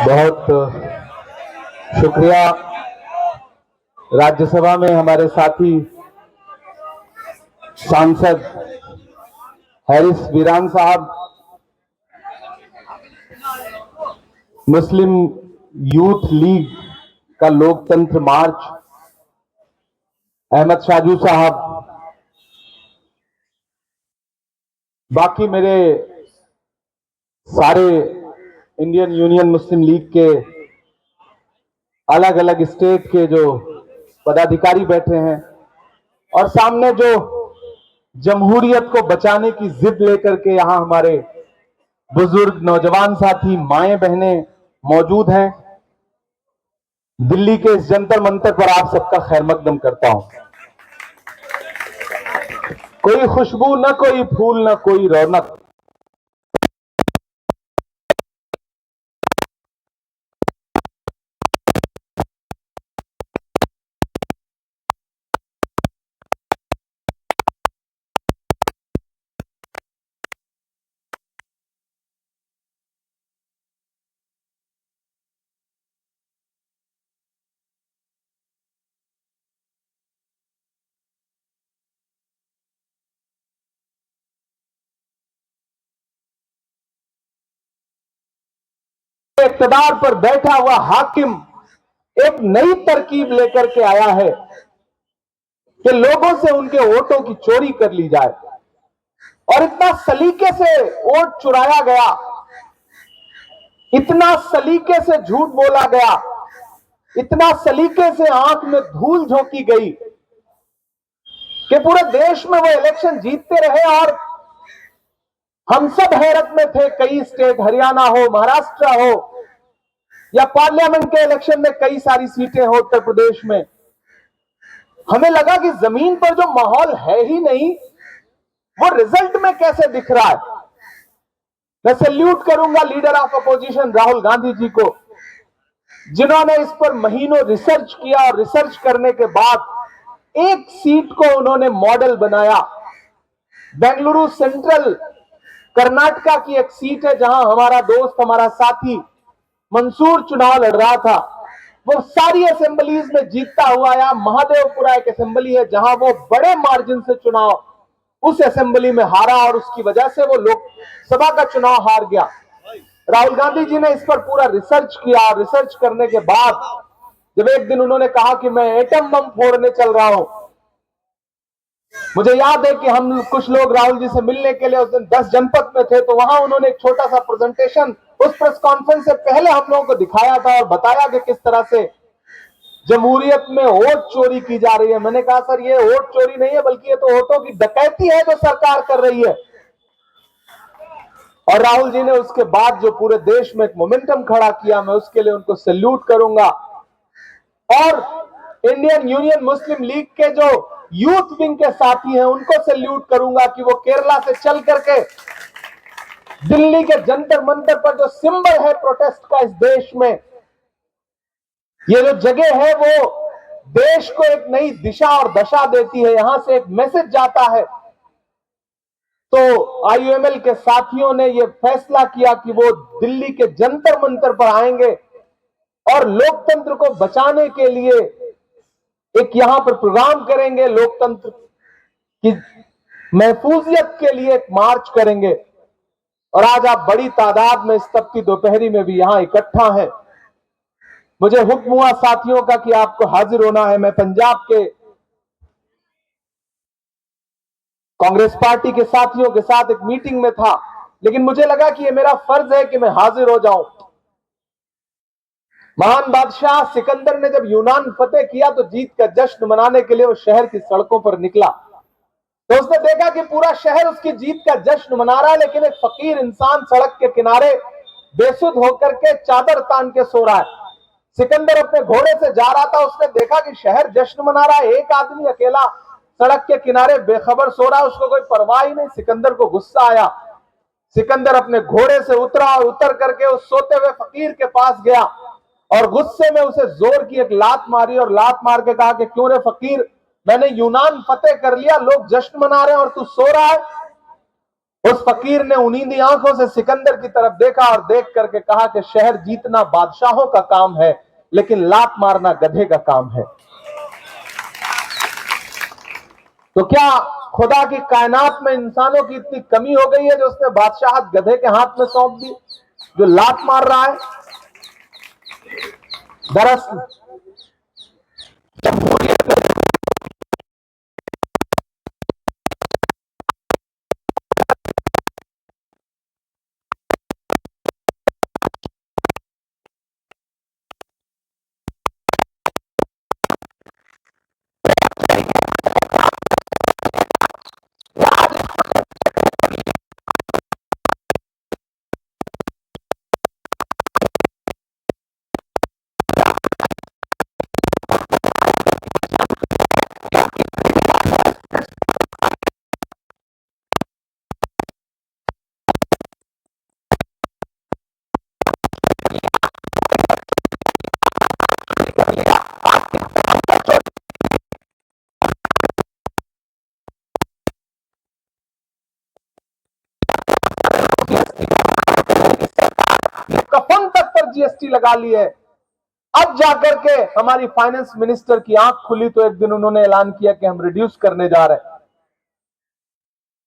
बहुत शुक्रिया। राज्यसभा में हमारे साथी सांसद हैरिस वीरान साहब, मुस्लिम यूथ लीग का लोकतंत्र मार्च, अहमद शाजू साहब, बाकी मेरे सारे इंडियन यूनियन मुस्लिम लीग के अलग अलग स्टेट के जो पदाधिकारी बैठे हैं, और सामने जो जमहूरियत को बचाने की जिद लेकर के यहां हमारे बुजुर्ग नौजवान साथी माएं बहनें मौजूद हैं। दिल्ली के इस जंतर मंतर पर आप सबका खैर मकदम करता हूं। कोई खुशबू न कोई फूल न कोई रौनक, इक्तदार पर बैठा हुआ हाकिम एक नई तरकीब लेकर के आया है कि लोगों से उनके वोटों की चोरी कर ली जाए, और इतना सलीके से वोट चुराया गया, इतना सलीके से झूठ बोला गया, इतना सलीके से आंख में धूल झोंकी गई कि पूरे देश में वो इलेक्शन जीतते रहे। और हम सब हैरत में थे। कई स्टेट, हरियाणा हो, महाराष्ट्र हो, या पार्लियामेंट के इलेक्शन में कई सारी सीटें हो उत्तर प्रदेश में, हमें लगा कि जमीन पर जो माहौल है ही नहीं, वो रिजल्ट में कैसे दिख रहा है। मैं सैल्यूट करूंगा leader of opposition Rahul Gandhi ji को, जिन्होंने इस पर महीनों रिसर्च किया, और रिसर्च करने के बाद एक सीट को उन्होंने मॉडल बनाया। बेंगलुरु सेंट्रल कर्नाटका की एक सीट है, जहां हमारा दोस्त, हमारा साथी मंसूर चुनाव लड़ रहा था। वो सारी असेंबलीज में जीतता हुआ आया। महादेवपुरा एक असेंबली है जहां वो बड़े मार्जिन से चुनाव, उस असेंबली में हारा, और उसकी वजह से वो लोकसभा का चुनाव हार गया। राहुल गांधी जी ने इस पर पूरा रिसर्च किया। रिसर्च करने के बाद जब एक दिन उन्होंने कहा कि मैं एटम बम फोड़ने चल रहा हूं, मुझे याद है कि हम कुछ लोग राहुल जी से मिलने के लिए उस दिन 10 जनपद में थे, तो वहां उन्होंने एक छोटा सा प्रेजेंटेशन उस प्रेस कॉन्फ्रेंस से पहले हम लोगों को दिखाया था, और बताया कि किस तरह से जमहूरियत में वोट चोरी की जा रही है। मैंने कहा सर, ये वोट चोरी नहीं है, बल्कि ये तो वोटों की डकैती है जो सरकार कर रही है। और राहुल जी ने उसके बाद जो पूरे देश में एक मोमेंटम खड़ा किया, मैं उसके लिए उनको सैल्यूट करूंगा। और इंडियन यूनियन मुस्लिम लीग के जो यूथ विंग के साथी हैं, उनको सैल्यूट करूंगा कि वो केरला से चल करके दिल्ली के जंतर मंतर पर जो सिंबल है प्रोटेस्ट का इस देश में, ये जो जगह है वो देश को एक नई दिशा और दशा देती है, यहां से एक मैसेज जाता है। तो आईयूएमएल के साथियों ने यह फैसला किया कि वो दिल्ली के जंतर मंतर पर आएंगे और लोकतंत्र को बचाने के लिए एक यहां पर प्रोग्राम करेंगे, लोकतंत्र की महफूजियत के लिए एक मार्च करेंगे। और आज आप बड़ी तादाद में इस तपती दोपहरी में भी यहां इकट्ठा हैं। मुझे हुक्म हुआ साथियों का कि आपको हाजिर होना है। मैं पंजाब के कांग्रेस पार्टी के साथियों के साथ एक मीटिंग में था, लेकिन मुझे लगा कि यह मेरा फर्ज है कि मैं हाजिर हो जाऊं। महान बादशाह सिकंदर ने जब यूनान फतेह किया तो जीत का जश्न मनाने के लिए वो शहर की सड़कों पर निकला, तो उसने देखा कि पूरा शहर उसकी जीत का जश्न मना रहा है, लेकिन एक फकीर इंसान सड़क के किनारे बेसुध होकर के चादर तान के सो रहा है। सिकंदर अपने घोड़े से जा रहा था, उसने देखा कि शहर जश्न मना रहा है, एक आदमी अकेला सड़क के किनारे बेखबर सो रहा है, उसको कोई परवाह ही नहीं। सिकंदर को गुस्सा आया। सिकंदर अपने घोड़े से उतरा और उतर करके उस सोते हुए फकीर के पास गया और गुस्से में उसे जोर की एक लात मारी, और लात मार के कहा कि क्यों रे फकीर, मैंने यूनान फतेह कर लिया, लोग जश्न मना रहे हैं और तू सो रहा है। उस फकीर ने उनींदी आंखों से सिकंदर की तरफ देखा और देख करके कहा कि शहर जीतना बादशाहों का काम है, लेकिन लात मारना गधे का काम है। तो क्या खुदा की कायनात में इंसानों की इतनी कमी हो गई है जो उसने बादशाहत गधे के हाथ में सौंप दी, जो लात मार रहा है? दरअसल कफन तक पर जीएसटी लगा ली है। अब जाकर के हमारी फाइनेंस मिनिस्टर की आंख खुली तो एक दिन उन्होंने ऐलान किया कि हम रिड्यूस करने जा रहे हैं।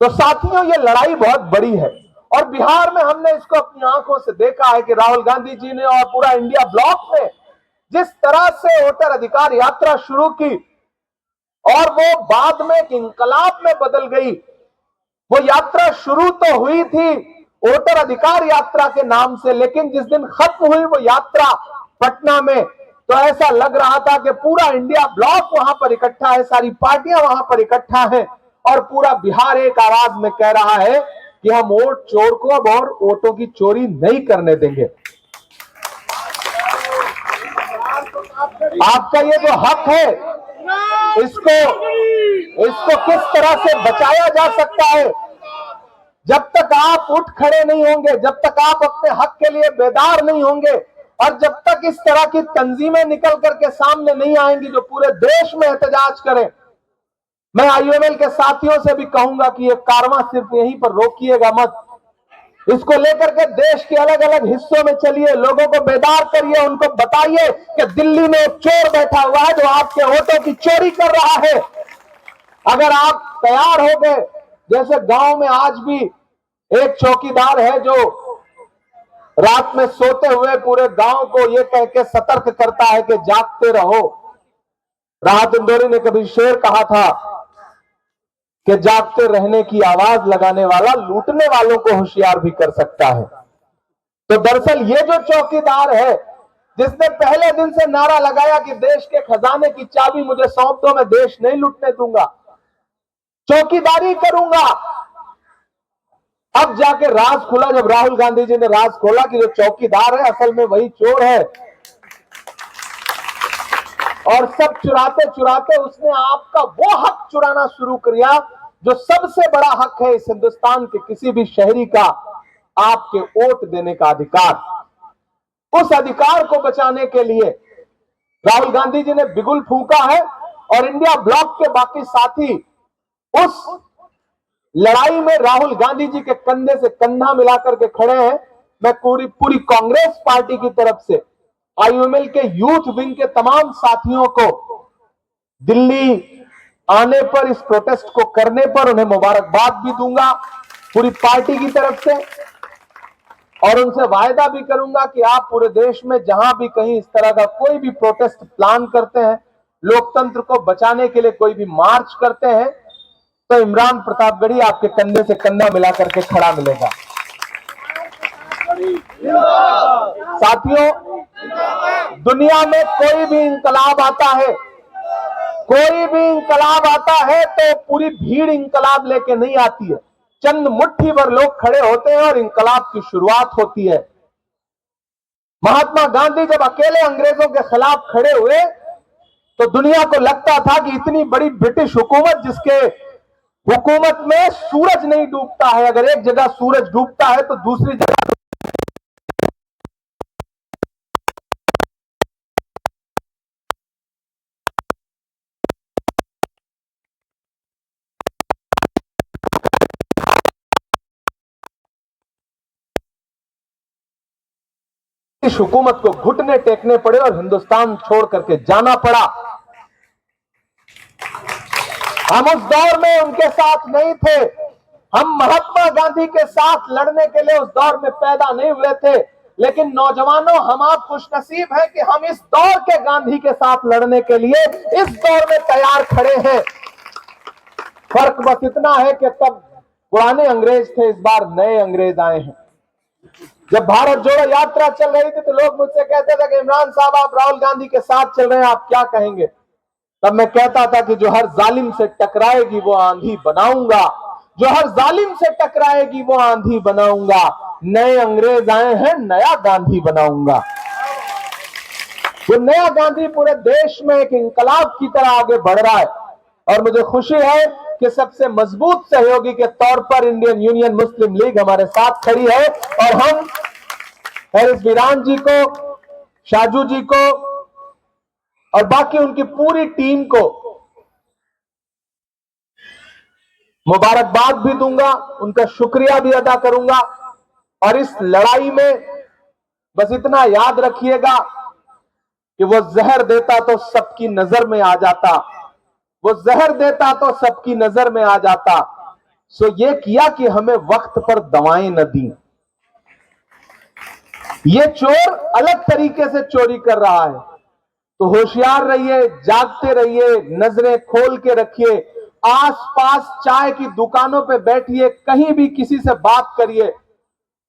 तो साथियों, ये लड़ाई बहुत बड़ी है और बिहार में हमने इसको अपनी आंखों से देखा है कि राहुल गांधी जी ने और पूरा इंडिया ब्लॉक में जिस तरह से वोटर अधिकार यात्रा शुरू की और वो बाद में एक इंकलाब में बदल गई। वो यात्रा शुरू तो हुई थी वोटर अधिकार यात्रा के नाम से, लेकिन जिस दिन खत्म हुई वो यात्रा पटना में, तो ऐसा लग रहा था कि पूरा इंडिया ब्लॉक वहां पर इकट्ठा है, सारी पार्टियां वहां पर इकट्ठा है और पूरा बिहार एक आवाज में कह रहा है कि हम वोट चोर को अब और वोटों की चोरी नहीं करने देंगे। आपका ये जो हक है, इसको इसको किस तरह से बचाया जा सकता है? जब तक आप उठ खड़े नहीं होंगे, जब तक आप अपने हक के लिए बेदार नहीं होंगे और जब तक इस तरह की तंजीमें निकल करके सामने नहीं आएंगी जो पूरे देश में एहतजाज करें, मैं आईयूएमएल के साथियों से भी कहूंगा कि ये कारवां सिर्फ यहीं पर रोकिएगा मत। इसको लेकर के देश के अलग अलग हिस्सों में चलिए, लोगों को बेदार करिए, उनको बताइए कि दिल्ली में एक चोर बैठा हुआ है जो आपके वोटों की चोरी कर रहा है। अगर आप तैयार हो गए, जैसे गांव में आज भी एक चौकीदार है जो रात में सोते हुए पूरे गांव को यह कह के सतर्क करता है कि जागते रहो। राहत इंदौरी ने कभी शेर कहा था कि जागते रहने की आवाज लगाने वाला लूटने वालों को होशियार भी कर सकता है। तो दरअसल ये जो चौकीदार है जिसने पहले दिन से नारा लगाया कि देश के खजाने की चाबी मुझे सौंप दो, मैं देश नहीं लूटने दूंगा, चौकीदारी करूंगा, अब जाके राज खुला जब राहुल गांधी जी ने राज खोला कि जो चौकीदार है असल में वही चोर है और सब चुराते चुराते उसने आपका वो हक चुराना शुरू किया जो सबसे बड़ा हक है इस हिंदुस्तान के किसी भी शहरी का, आपके वोट देने का अधिकार। उस अधिकार को बचाने के लिए राहुल गांधी जी ने बिगुल फूंका है और इंडिया ब्लॉक के बाकी साथी उस लड़ाई में राहुल गांधी जी के कंधे से कंधा मिलाकर के खड़े हैं। मैं पूरी कांग्रेस पार्टी की तरफ से आईयूएमएल के यूथ विंग के तमाम साथियों को दिल्ली आने पर, इस प्रोटेस्ट को करने पर उन्हें मुबारकबाद भी दूंगा पूरी पार्टी की तरफ से और उनसे वायदा भी करूंगा कि आप पूरे देश में जहां भी कहीं इस तरह का कोई भी प्रोटेस्ट प्लान करते हैं, लोकतंत्र को बचाने के लिए कोई भी मार्च करते हैं, तो इमरान प्रतापगढ़ी आपके कंधे से कंधा मिलाकर के खड़ा मिलेगा। साथियों, दुनिया में कोई भी इंकलाब आता है, कोई भी इंकलाब आता है तो पूरी भीड़ इंकलाब लेके नहीं आती है, चंद मुट्ठी भर लोग खड़े होते हैं और इंकलाब की शुरुआत होती है। महात्मा गांधी जब अकेले अंग्रेजों के खिलाफ खड़े हुए तो दुनिया को लगता था कि इतनी बड़ी ब्रिटिश हुकूमत जिसके हुकूमत में सूरज नहीं डूबता है, अगर एक जगह सूरज डूबता है तो दूसरी जगह इस हुकूमत को घुटने टेकने पड़े और हिंदुस्तान छोड़ करके जाना पड़ा। हम उस दौर में उनके साथ नहीं थे, हम महात्मा गांधी के साथ लड़ने के लिए उस दौर में पैदा नहीं हुए थे, लेकिन नौजवानों, हम आप खुशनसीब हैं कि हम इस दौर के गांधी के साथ लड़ने के लिए इस दौर में तैयार खड़े हैं। फर्क बस इतना है कि तब पुराने अंग्रेज थे, इस बार नए अंग्रेज आए हैं। जब भारत जोड़ो यात्रा चल रही थी तो लोग मुझसे कहते थे कि इमरान साहब आप राहुल गांधी के साथ चल रहे हैं, आप क्या कहेंगे? तब मैं कहता था कि जो हर जालिम से टकराएगी वो आंधी बनाऊंगा, जो हर जालिम से टकराएगी वो आंधी बनाऊंगा। नए अंग्रेज आए हैं, नया गांधी बनाऊंगा। वो नया गांधी पूरे देश में एक इंकलाब की तरह आगे बढ़ रहा है और मुझे खुशी है कि सबसे मजबूत सहयोगी के तौर पर इंडियन यूनियन मुस्लिम लीग हमारे साथ खड़ी है और हम हैरिस बिरान जी को, शाजू जी को और बाकी उनकी पूरी टीम को मुबारकबाद भी दूंगा, उनका शुक्रिया भी अदा करूंगा। और इस लड़ाई में बस इतना याद रखिएगा कि वो जहर देता तो सबकी नजर में आ जाता, वो जहर देता तो सबकी नजर में आ जाता। सो ये किया कि हमें वक्त पर दवाएं न दी। ये चोर अलग तरीके से चोरी कर रहा है, तो होशियार रहिए, जागते रहिए, नजरें खोल के रखिए, आसपास चाय की दुकानों पे बैठिए, कहीं भी किसी से बात करिए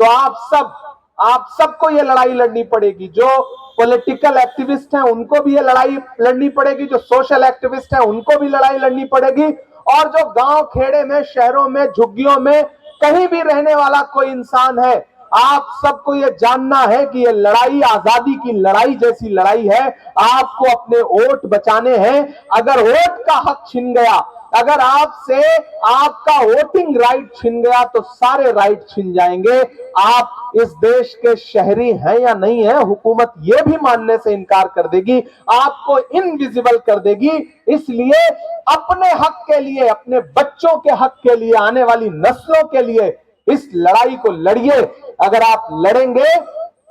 तो आप सबको ये लड़ाई लड़नी पड़ेगी। जो पॉलिटिकल एक्टिविस्ट हैं उनको भी ये लड़ाई लड़नी पड़ेगी, जो सोशल एक्टिविस्ट हैं उनको भी लड़ाई लड़नी पड़ेगी, और जो गांव खेड़े में, शहरों में, झुग्गियों में कहीं भी रहने वाला कोई इंसान है, आप सबको ये जानना है कि ये लड़ाई आजादी की लड़ाई जैसी लड़ाई है। आपको अपने वोट बचाने हैं। अगर वोट का हक छिन गया, अगर आपसे आपका वोटिंग राइट छिन गया तो सारे राइट छिन जाएंगे। आप इस देश के शहरी हैं या नहीं है, हुकूमत यह भी मानने से इनकार कर देगी, आपको इनविजिबल कर देगी। इसलिए अपने हक के लिए, अपने बच्चों के हक के लिए, आने वाली नस्लों के लिए इस लड़ाई को लड़िए। अगर आप लड़ेंगे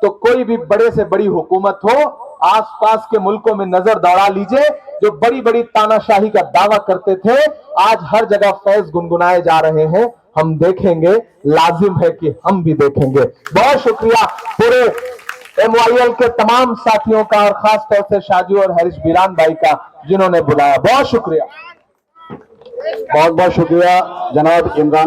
तो कोई भी बड़े से बड़ी हुकूमत हो, आसपास के मुल्कों में नजर दौड़ा लीजिए, जो बड़ी बड़ी तानाशाही का दावा करते थे, आज हर जगह फैज गुनगुनाए जा रहे हैं। हम देखेंगे, लाजिम है कि हम भी देखेंगे। बहुत शुक्रिया पूरे MYL के तमाम साथियों का और खास तौर से शाजू और हैरिस बिरान भाई का, जिन्होंने बुलाया। बहुत शुक्रिया, बहुत बहुत शुक्रिया जनाब इमरान।